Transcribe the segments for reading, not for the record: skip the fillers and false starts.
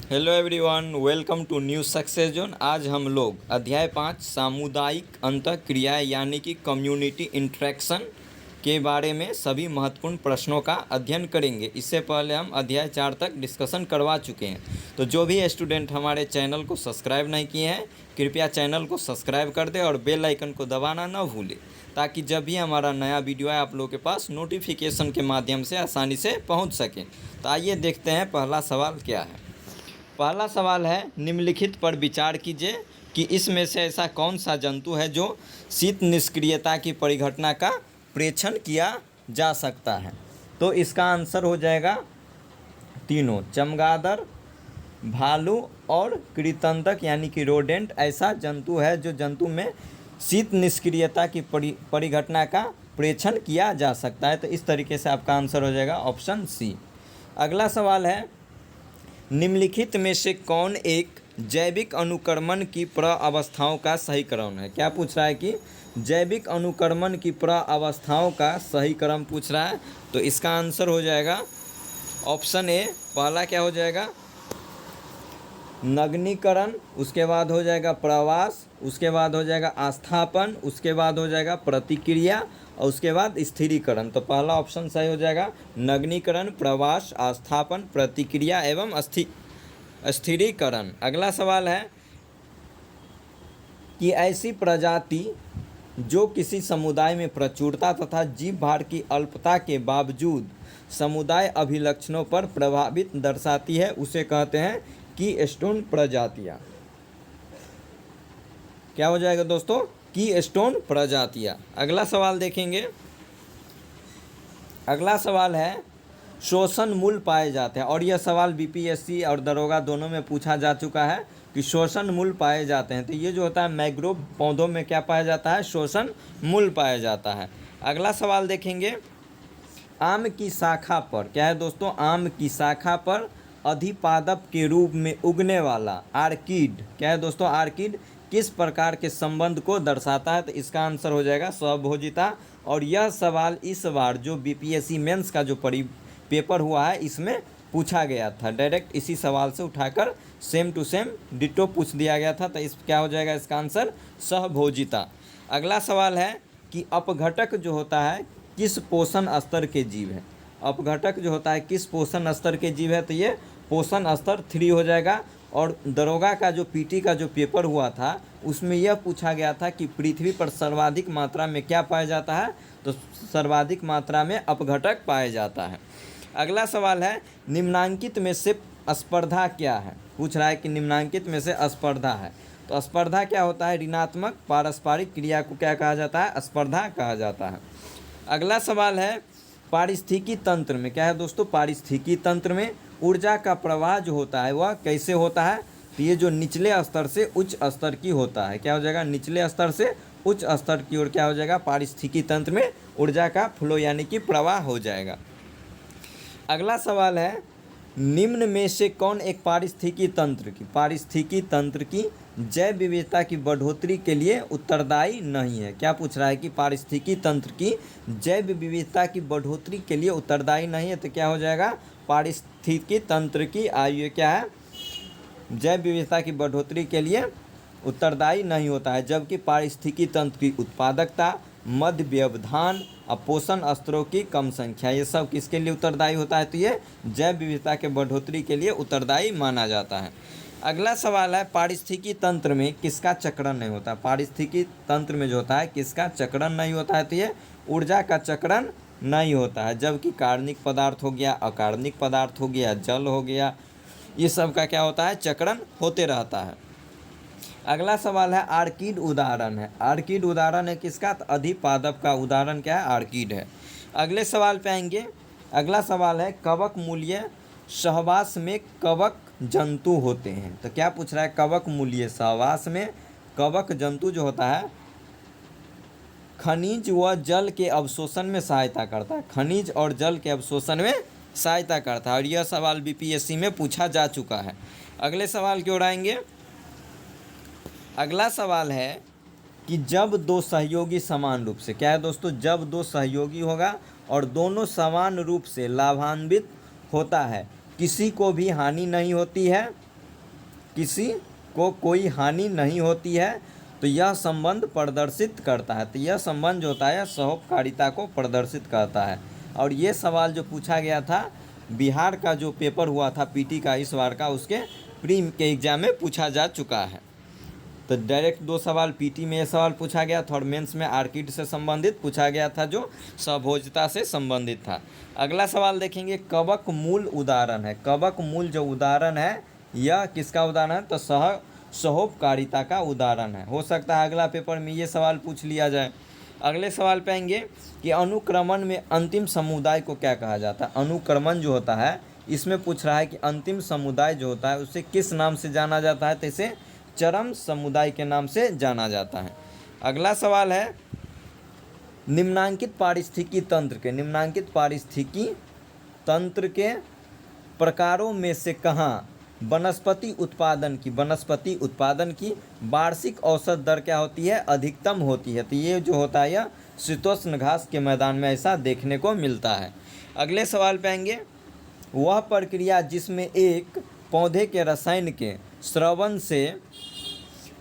Hello everyone, welcome to New Success Zone. आज हम लोग अध्याय 5 सामुदायिक अंतःक्रिया यानी कि कम्युनिटी इंटरेक्शन के बारे में सभी महत्वपूर्ण प्रश्नों का अध्ययन करेंगे। इससे पहले हम अध्याय 4 तक डिस्कशन करवा चुके हैं। तो जो भी स्टूडेंट हमारे चैनल को सब्सक्राइब नहीं किए हैं, कृपया चैनल को सब्सक्राइब कर दें और बेल आइकन को दबाना न भूलें, ताकि जब भी हमारा नया वीडियो आए आप लोगों के पास नोटिफिकेशन के माध्यम से आसानी से पहुँच सकें। तो आइए देखते हैं पहला सवाल क्या है। पहला सवाल है, निम्नलिखित पर विचार कीजिए कि इसमें से ऐसा कौन सा जंतु है जो शीत निष्क्रियता की परिघटना का प्रेक्षण किया जा सकता है। तो इसका आंसर हो जाएगा तीनों, चमगादड़, भालू और कृंतक यानी कि रोडेंट ऐसा जंतु है जो जंतु में शीत निष्क्रियता की परिघटना का प्रेक्षण किया जा सकता है। तो इस तरीके से आपका आंसर हो जाएगा ऑप्शन सी। अगला सवाल है, निम्नलिखित में से कौन एक जैविक अनुक्रमण की प्रअवस्थाओं का सही क्रम है। क्या पूछ रहा है कि जैविक अनुक्रमण की प्रअवस्थाओं का सही क्रम पूछ रहा है। तो इसका आंसर हो जाएगा ऑप्शन ए। पहला क्या हो जाएगा, नग्नीकरण, उसके बाद हो जाएगा प्रवास, उसके बाद हो जाएगा आस्थापन, उसके बाद हो जाएगा प्रतिक्रिया और उसके बाद स्थिरीकरण। तो पहला ऑप्शन सही हो जाएगा, नग्नीकरण, प्रवास, आस्थापन, प्रतिक्रिया एवं स्थिरीकरण। अगला सवाल है कि ऐसी प्रजाति जो किसी समुदाय में प्रचुरता तथा जीव भार की अल्पता के बावजूद समुदाय अभिलक्षणों पर प्रभावित दर्शाती है, उसे कहते हैं कीस्टोन प्रजातियाँ। क्या हो जाएगा दोस्तों, कीस्टोन प्रजातियाँ। अगला सवाल देखेंगे। अगला सवाल है, शोषण मूल पाए जाते हैं, और यह सवाल बीपीएससी और दरोगा दोनों में पूछा जा चुका है कि शोषण मूल पाए जाते हैं। तो ये जो होता है मैंग्रोव पौधों में क्या पाया जाता है, शोषण मूल पाया जाता है। अगला सवाल देखेंगे, आम की शाखा पर, क्या है दोस्तों, आम की शाखा पर अधिपादप के रूप में उगने वाला आर्किड, क्या है दोस्तों, आर्किड किस प्रकार के संबंध को दर्शाता है। तो इसका आंसर हो जाएगा स्वभोजिता। और यह सवाल इस बार जो बीपीएससी मेंस का जो पेपर हुआ है इसमें पूछा गया था, डायरेक्ट इसी सवाल से उठाकर सेम टू सेम डिटो पूछ दिया गया था। तो इस क्या हो जाएगा इसका आंसर, सहभोजिता। अगला सवाल है कि अपघटक जो होता है किस पोषण स्तर के जीव है। अपघटक जो होता है किस पोषण स्तर के जीव है। तो ये पोषण स्तर 3 हो जाएगा। और दरोगा का जो पीटी का जो पेपर हुआ था उसमें यह पूछा गया था कि पृथ्वी पर सर्वाधिक मात्रा में क्या पाया जाता है। तो सर्वाधिक मात्रा में अपघटक पाया जाता है। अगला सवाल है, निम्नांकित में से स्पर्धा क्या है। पूछ रहा है कि निम्नांकित में से स्पर्धा है। तो स्पर्धा क्या होता है, ऋणात्मक पारस्परिक क्रिया को क्या कहा जाता है, स्पर्धा कहा जाता है। अगला सवाल है, पारिस्थितिकी तंत्र में, क्या है दोस्तों, पारिस्थितिकी तंत्र में ऊर्जा का प्रवाह जो होता है वह कैसे होता है। तो ये जो निचले स्तर से उच्च स्तर की होता है, क्या हो जाएगा, निचले स्तर से उच्च स्तर की ओर क्या हो जाएगा, पारिस्थितिकी तंत्र में ऊर्जा का फ्लो यानी कि प्रवाह हो जाएगा। अगला सवाल है, निम्न में से कौन एक पारिस्थितिकी तंत्र की जैव विविधता की बढ़ोतरी के लिए उत्तरदायी नहीं है। क्या पूछ रहा है कि पारिस्थितिकी तंत्र की जैव विविधता की बढ़ोतरी के लिए उत्तरदायी नहीं है। तो क्या हो जाएगा, पारिस्थितिकी तंत्र की आयु क्या है, जैव विविधता की बढ़ोतरी के लिए उत्तरदायी नहीं होता है। जबकि पारिस्थितिकी तंत्र की उत्पादकता, मध्य व्यवधान और पोषण स्तरों की कम संख्या, ये सब किसके लिए उत्तरदायी होता है। तो ये जैव विविधता के बढ़ोतरी के लिए उत्तरदायी माना जाता है। अगला सवाल है, पारिस्थितिकी तंत्र में किसका चक्रण नहीं होता। पारिस्थितिकी तंत्र में जो होता है किसका चक्रण नहीं होता है। तो ये ऊर्जा का चक्रण नहीं होता है। जबकि कार्बनिक पदार्थ हो गया, अकार्बनिक पदार्थ हो गया, जल हो गया, ये सब का क्या होता है, चक्रण होते रहता है। अगला सवाल है, आर्किड उदाहरण है। आर्किड उदाहरण है किसका, तो अधिपादप का उदाहरण क्या है, आर्किड है। अगले सवाल पे आएंगे। अगला सवाल है, कवक मूल्य सहवास में कवक जंतु होते हैं। तो क्या पूछ रहा है, कवक मूल्य सहवास में कवक जंतु जो होता है खनिज व जल के अवशोषण में सहायता करता है, खनिज और जल के अवशोषण में सहायता करता है। और यह सवाल बीपीएससी में पूछा जा चुका है। अगले सवाल की ओर आएंगे। अगला सवाल है कि जब दो सहयोगी समान रूप से, क्या है दोस्तों, जब दो सहयोगी होगा और दोनों समान रूप से लाभान्वित होता है, किसी को भी हानि नहीं होती है किसी को कोई हानि नहीं होती है तो यह संबंध प्रदर्शित करता है। तो यह संबंध जो होता है सरोपकारिता को प्रदर्शित करता है। और ये सवाल जो पूछा गया था बिहार का जो पेपर हुआ था पीटी का इस बार का, उसके प्री के एग्जाम में पूछा जा चुका है। तो डायरेक्ट 2 सवाल पीटी में ये सवाल पूछा गया था और मेंस में आर्किड से संबंधित पूछा गया था जो सहभोज्यता से संबंधित था। अगला सवाल देखेंगे, कवक मूल उदाहरण है। कवक मूल जो उदाहरण है यह किसका उदाहरण है? तो सहोपकारिता का उदाहरण है। हो सकता है अगला पेपर में ये सवाल पूछ लिया जाए। अगले सवाल पे आएंगे कि अनुक्रमण में अंतिम समुदाय को क्या कहा जाता है। अनुक्रमण जो होता है इसमें पूछ रहा है कि अंतिम समुदाय जो होता है उसे किस नाम से जाना जाता है? तो इसे चरम समुदाय के नाम से जाना जाता है। अगला सवाल है, निम्नांकित पारिस्थितिकी तंत्र के प्रकारों में से कहाँ वनस्पति उत्पादन की वार्षिक औसत दर क्या होती है? अधिकतम होती है। तो ये जो होता है यह शीतोष्ण घास के मैदान में ऐसा देखने को मिलता है। अगले सवाल पे आएंगे, वह प्रक्रिया जिसमें एक पौधे के रसायन के स्रवण से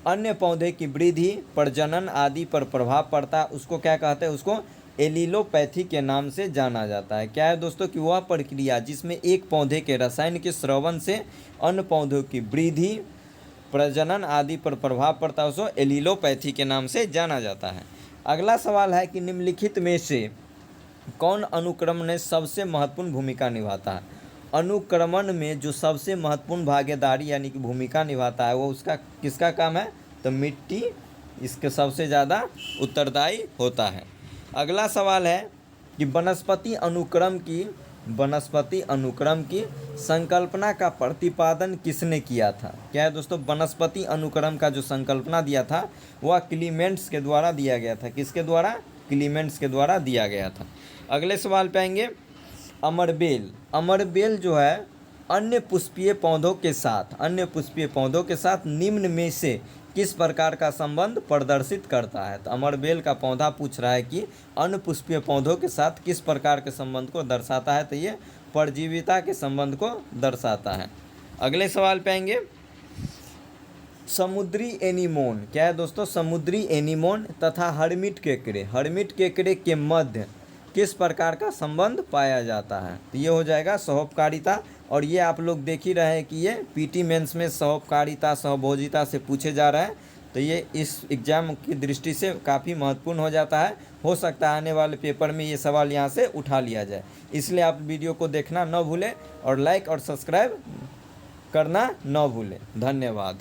अन्य पौधे की वृद्धि, प्रजनन आदि पर प्रभाव पड़ता है उसको क्या कहते हैं? उसको एलिलोपैथी के नाम से जाना जाता है। क्या है दोस्तों कि वह प्रक्रिया जिसमें एक पौधे के रसायन के स्रवण से अन्य पौधों की वृद्धि, प्रजनन आदि पर प्रभाव पड़ता है उसको एलिलोपैथी के नाम से जाना जाता है। अगला सवाल है कि निम्नलिखित में से कौन अनुक्रम में सबसे महत्वपूर्ण भूमिका निभाता है? अनुक्रमण में जो सबसे महत्वपूर्ण भागीदारी यानी कि भूमिका निभाता है वो उसका किसका काम है? तो मिट्टी इसके सबसे ज़्यादा उत्तरदायी होता है। अगला सवाल है कि वनस्पति अनुक्रम की संकल्पना का प्रतिपादन किसने किया था? क्या है दोस्तों? वनस्पति अनुक्रम का जो संकल्पना दिया था वह क्लीमेंट्स के द्वारा दिया गया था। किसके द्वारा? क्लीमेंट्स के द्वारा दिया गया था। अगले सवाल पे आएंगे, अमरबेल जो है अन्य पुष्पीय पौधों के साथ निम्न में से किस प्रकार का संबंध प्रदर्शित करता है? तो अमरबेल का पौधा पूछ रहा है कि अन्य पुष्पीय पौधों के साथ किस प्रकार के संबंध को दर्शाता है? तो ये परजीविता के संबंध को दर्शाता है। अगले सवाल पे आएंगे, समुद्री एनीमोन। क्या है दोस्तों? समुद्री एनीमोन तथा हर्मिट केकड़े के मध्य किस प्रकार का संबंध पाया जाता है? तो ये हो जाएगा सहोपकारिता। और ये आप लोग देख ही रहे हैं कि ये पीटी मेंस में सहोपकारिता सहभोजिता से पूछे जा रहे हैं। तो ये इस एग्ज़ाम की दृष्टि से काफ़ी महत्वपूर्ण हो जाता है। हो सकता है आने वाले पेपर में ये सवाल यहाँ से उठा लिया जाए। इसलिए आप वीडियो को देखना न भूलें और लाइक और सब्सक्राइब करना न भूलें। धन्यवाद।